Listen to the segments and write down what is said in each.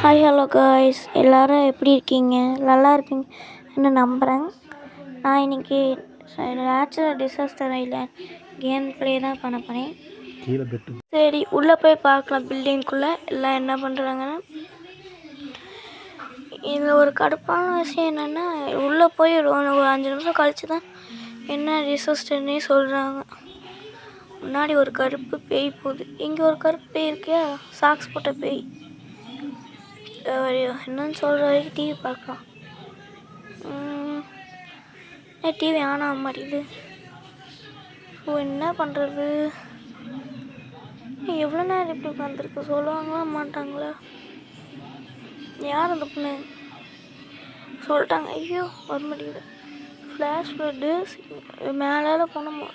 Hi hello guys, எல்லோரும் எப்படி இருக்கீங்க? நல்லா இருப்பீங்கன்னு நம்புகிறேன். நான் இன்றைக்கி natural disaster island game play தான் பண்ண போகிறேன். சரி, உள்ளே போய் பார்க்கலாம். பில்டிங்குள்ளே எல்லாம் என்ன பண்ணுறாங்கன்னு. இதில் ஒரு கடுப்பான விஷயம் என்னென்னா, உள்ளே போய் ஒரு 5 நிமிஷம் கழித்து தான் என்ன டிசாஸ்டர்னே சொல்கிறாங்க. முன்னாடி ஒரு கருப்பு பேய் போகுது. இங்கே ஒரு கருப்பு பேய் இருக்கியா, சாக்ஸ் போட்ட பேய். என்னன்னு சொல்கிற வரைக்கும் டிவி பார்க்கலாம். டிவி ஆன் ஆக மாட்டேங்குது. ஸோ என்ன பண்ணுறது? எவ்வளோ நேரம் இப்படி உட்காந்துருக்கு? சொல்லுவாங்களா மாட்டாங்களா? யார் அந்த பொண்ணு? சொல்லிட்டாங்க. ஐயோ வர மாட்டேங்குது. ஃப்ளாஷ் ஃப்ளட்டு மேலே போனோமா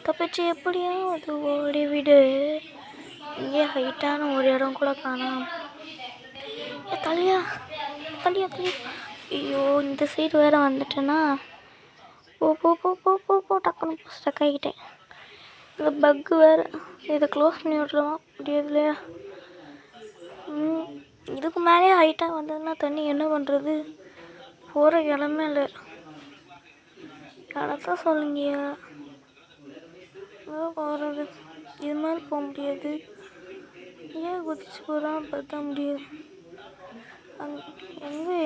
தப்பிச்சு எப்படியா அது ஓடி விடு. இங்கே ஹைட்டான ஒரு இடம் கூட காணாம. தலையா தலையா தலையா. ஐயோ, இந்த சைடு வேறு வந்துட்டேன்னா போ போ போ போ போ போ டக்குன்னு ஸ்டக் ஆகிட்டேன். இந்த பக்கு வேறு. இதை க்ளோஸ் பண்ணி விட்றவா முடியாது இல்லையா? இதுக்கு மேலே ஹைட்டாக வந்ததுன்னா தண்ணி என்ன பண்ணுறது? போகிற இடமே இல்லை. இடத்த சொல்லுங்கயா. போகிறது இது மாதிரி போக முடியாது. ஏன் குதிச்சு போகிறான்னு பார்த்தா முடியாது.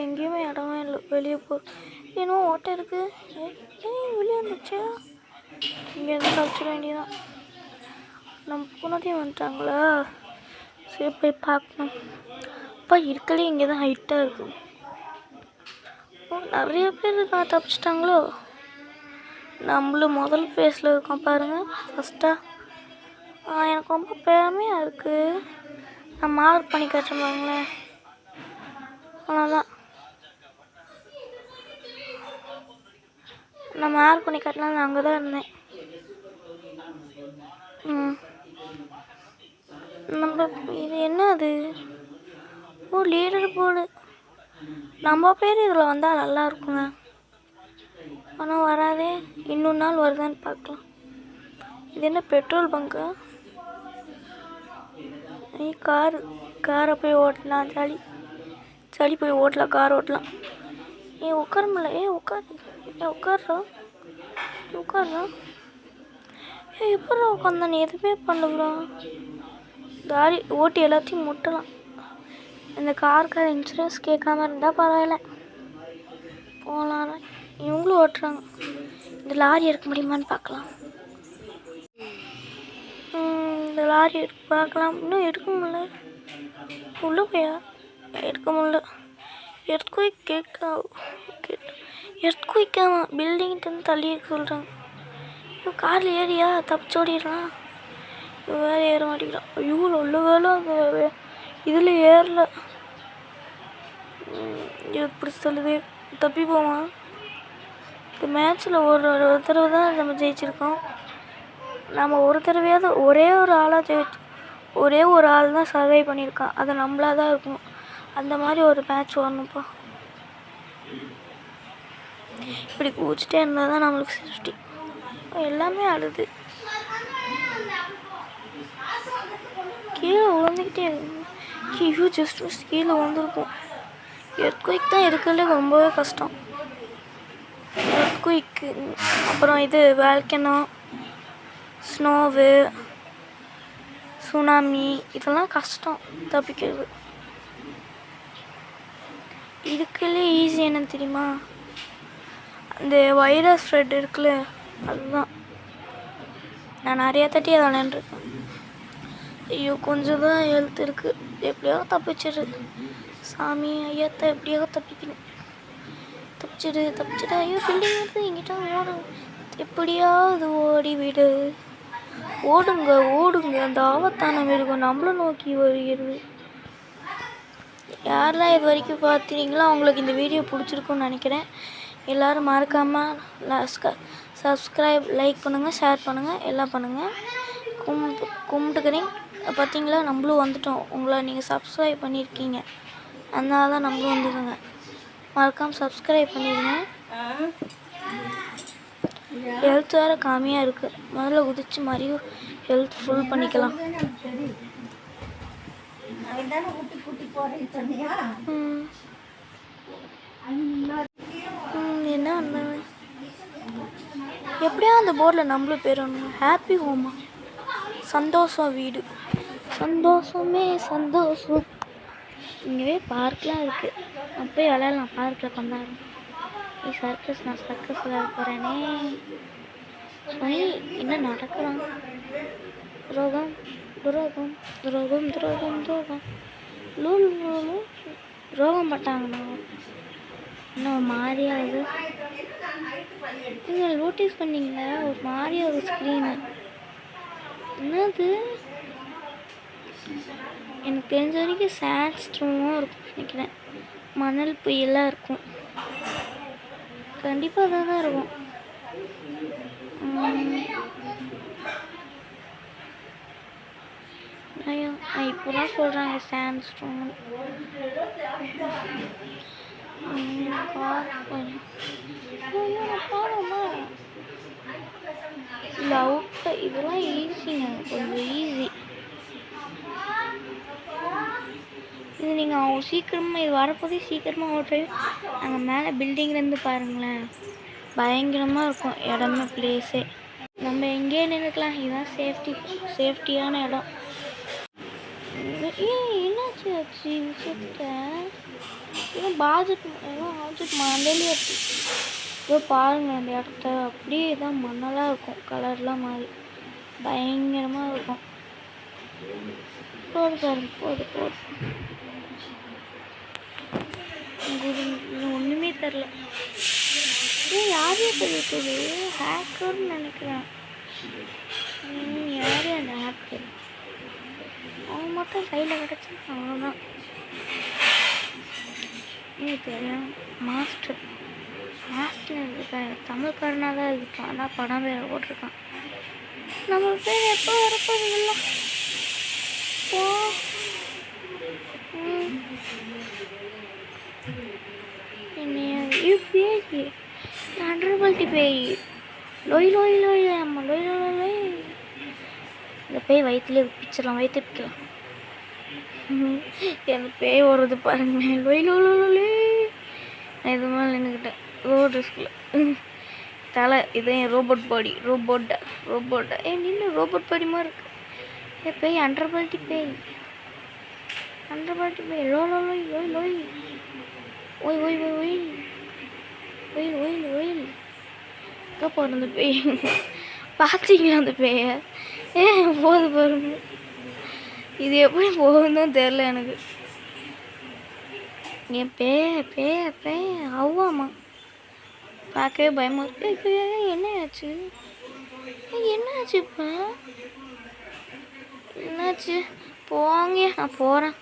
எங்கேயுமே இடமே இல்லை. வெளியே இன்னும் ஓட்டை இருக்குது. வெளியே வந்துச்சா? இங்கேருந்து கழிச்சிட வேண்டியதான். நம்ம பூனத்தையும் வந்துட்டாங்களா? சரி போய் பார்க்கணும். அப்பா இருக்கலே இங்கே தான் ஹைட்டாக இருக்கும். நிறைய பேர் இருக்காங்க. தப்பிச்சிட்டாங்களோ? நம்மளும் முதல் ஃபேஸில் இருக்கோம் பாருங்கள். ஃபஸ்ட்டாக எனக்கு ரொம்ப பெருமையாக இருக்குது. நான் மார்க் பண்ணி காட்டுறேன். அவ்வளோதான். நான் மார்க் பண்ணி காட்டினா நான் அங்கே தான் இருந்தேன். நம்ம இது என்ன அது? ஓ, லீடர் போர்டு. நம்ம பேர் இதில் வந்தால் நல்லா இருக்குங்க. ஆனால் வராதே. இன்னொரு நாள் வருதான்னு பார்க்கலாம். இது என்ன பெட்ரோல் பங்கு? காரை போய் ஓட்டலாம். சளி போய் ஓட்டலாம். கார் ஓட்டலாம். உட்கார முடியல. உட்கார்றா. எப்படி உட்காந்தா? நீ எதுவுமே பண்ணுறான். காரி ஓட்டி எல்லாத்தையும் முட்டலாம். இந்த கார் இன்சூரன்ஸ் கேட்காம இருந்தால் பரவாயில்ல, போகலாம். இவங்களும் ஓட்டுறாங்க. இந்த லாரி எடுக்க முடியுமான்னு பார்க்கலாம். இந்த லாரி பார்க்கலாம். இன்னும் எடுக்க முடியல. உள்ளே போயா எடுக்க முடியல. எர்த்குயிக்காமா பில்டிங்கிட்டேருந்து தள்ளி இருக்க சொல்கிறாங்க. காரில் ஏறியா தப்பிச்சு ஓடிடலாம். வேறு ஏற மாட்டேங்கிறான். ஐயோ நல்ல வேலை அந்த இதில் ஏறல. எப்படி சொல்லுது? தப்பி போமா? இந்த மேட்ச்சில் ஒரு தடவை தான் நம்ம ஜெயிச்சிருக்கோம். நம்ம ஒரு தடவையாவது ஒரே ஒரு ஆள் தான் சர்வை பண்ணியிருக்கான். அது நம்மளாக தான் இருக்கணும். அந்த மாதிரி ஒரு மேட்ச் வரணும்ப்பா. இப்படி குதிச்சிட்டே இருந்தால் தான் நம்மளுக்கு சேஃப்டி. எல்லாமே ஆடுது. கீழே விழுந்துக்கிட்டே இருக்கு. ஜஸ்ட் கீழே விழுந்துருக்கும். எர்த்குயிக் தான் இருக்கிறதுலே ரொம்பவே கஷ்டம். எர்த்குயிக்கு அப்புறம் இது வால்கனோ, ஸ்னோவு, சுனாமி, இதெல்லாம் கஷ்டம் தப்பிக்கிறது. இதுக்குள்ளே ஈஸி என்னன்னு தெரியுமா? அந்த வைரஸ் ஸ்ப்ரெட் இருக்குல்ல, அதுதான். நான் நிறையா தட்டி அதை விளையாண்டுருக்கேன். ஐயோ கொஞ்சம் தான் ஹெல்த் இருக்குது. எப்படியாவது தப்பிச்சிடு சாமி. ஐயாத்த எப்படியாவது தப்பிச்சிடு. ஐயோ பில்டிங் வந்து எங்கிட்ட ஓடும். எப்படியாவது ஓடி விடு. ஓடுங்க. அந்த ஆபத்தான மிருகம் நம்மளை நோக்கி வருகிறது. யாரெல்லாம் இது வரைக்கும் பார்த்துறீங்களோ அவங்களுக்கு இந்த வீடியோ பிடிச்சிருக்குன்னு நினைக்கிறேன். எல்லோரும் மறக்காமல் சப்ஸ்கிரைப், லைக் பண்ணுங்கள், ஷேர் பண்ணுங்கள், எல்லாம் பண்ணுங்கள். கும்பிட்டுக்கிறேன். பார்த்தீங்களா, நம்மளும் வந்துட்டோம். உங்களை நீங்கள் சப்ஸ்கிரைப் பண்ணியிருக்கீங்க, அதனால தான் நம்மளும் வந்துடுங்க. மறக்காமல் சப்ஸ்கிரைப் பண்ணிடுங்க. ஹெல்த் வேறு கம்மியாக இருக்குது. முதல்ல குதிச்சு மறுபடியும் ஹெல்த் ஃபுல் பண்ணிக்கலாம். என்ன வந்தாங்க எப்படியா அந்த போர்டில் நம்மளும் பேர் வரணும். ஹாப்பி ஹோமா, சந்தோஷம் வீடு, சந்தோஷமே சந்தோஷம். இங்கேவே பார்க்லாம் இருக்குது. அப்போ விளையாடலாம் பார்க்கில் கொண்டாடுறோம். சர்க்கஸ், நான் சர்க்கஸ் விளையாட போகிறேனே. என்ன நடக்கிறான்? துரோகம் துரோகம் துரோகம் துரோகம் துரோகம் லூல் லூலு துரோகம் பட்டாங்கண்ணா. இன்னும் மாறியாது. நீங்கள் நோட்டீஸ் பண்ணிங்களா ஒரு மாதிரியா ஒரு ஸ்க்ரீனு? என்னது? எனக்கு தெரிஞ்ச வரைக்கும் சாண்ட் ஸ்டோனும் இருக்கும் நினைக்கிறேன். மணல் புயலாக இருக்கும். கண்டிப்பாக அதான் தான் இருக்கும். இப்போதான் சொல்கிறாங்க சாண்ட் ஸ்டோன். அவுட் இதெல்லாம் ஈஸிங்க, கொஞ்சம் ஈஸி. இது நீங்கள் சீக்கிரமாக இது வரப்போதே சீக்கிரமாக ஓட்டு. அங்கே மேலே பில்டிங்லேருந்து பாருங்களேன், பயங்கரமாக இருக்கும் இடமே, பிளேஸே. நம்ம எங்கேயே நின்றுக்கலாம். இதுதான் சேஃப்டியான இடம். என்னாச்சு ஆச்சு விஷயத்த? ஏன் ஆப்ஜெக்ட் மண்டையிலே இருக்கு. இதோ பாருங்கள் அந்த இடத்த, அப்படியே தான் மண்ணெல்லாம் இருக்கும், கலர்லாம் மாறி பயங்கரமாக இருக்கும். போது பாருங்க, போது ஒன்றுமே தெரில. யாரையும் தெரிவித்தது ஹேக்கர்னு நினைக்கிறேன். யாரே அந்த ஹேக்கர்? அவங்க மட்டும் சைடில் கிடச்சி அவ்வளோதான். தெரியும் மாஸ்டர் இருக்கான், தமிழ்காரனாக தான் இருக்கான். ஆனால் படம் பேர் போட்டிருக்கான். நம்ம பேர் எப்போ வரப்போதில்ல. பேய் 100 பேய் லொய் லொய் லொய் அம்மா லொய் லொய் லொய். இந்த பேய் வயிற்றுலேயே பிச்சிடலாம், வயிற்று பிக்கலாம். எனக்கு பேய் ஓடுறது பாருங்க, லொய் லொய் லொய். நான் இது மேலே நின்றுக்கிட்டேன் ரோடு ஸ்கூலில். தலை இதே ரோபோட் பாடி, ரோபோட்டா நின்று ரோபோட் பாடி மாதிரி இருக்கு. பேய் 100 பேய் லோ லோ லோய் லோய் லோய் ஓய் ஓய் ஓய் ஓய் ஒயில் ஒயில் ஒயில். எங்கே போகிற அந்த பேய்? பார்த்தீங்களா அந்த பேயை? போது பாருங்க. இது எப்படி போகுதுன்னு தெரில எனக்கு. என் பேய அவ்வாமா பார்க்கவே பயமாக இருக்கு. என்ன ஆச்சு இப்போ? என்னாச்சு? போங்க, நான் போகிறேன்.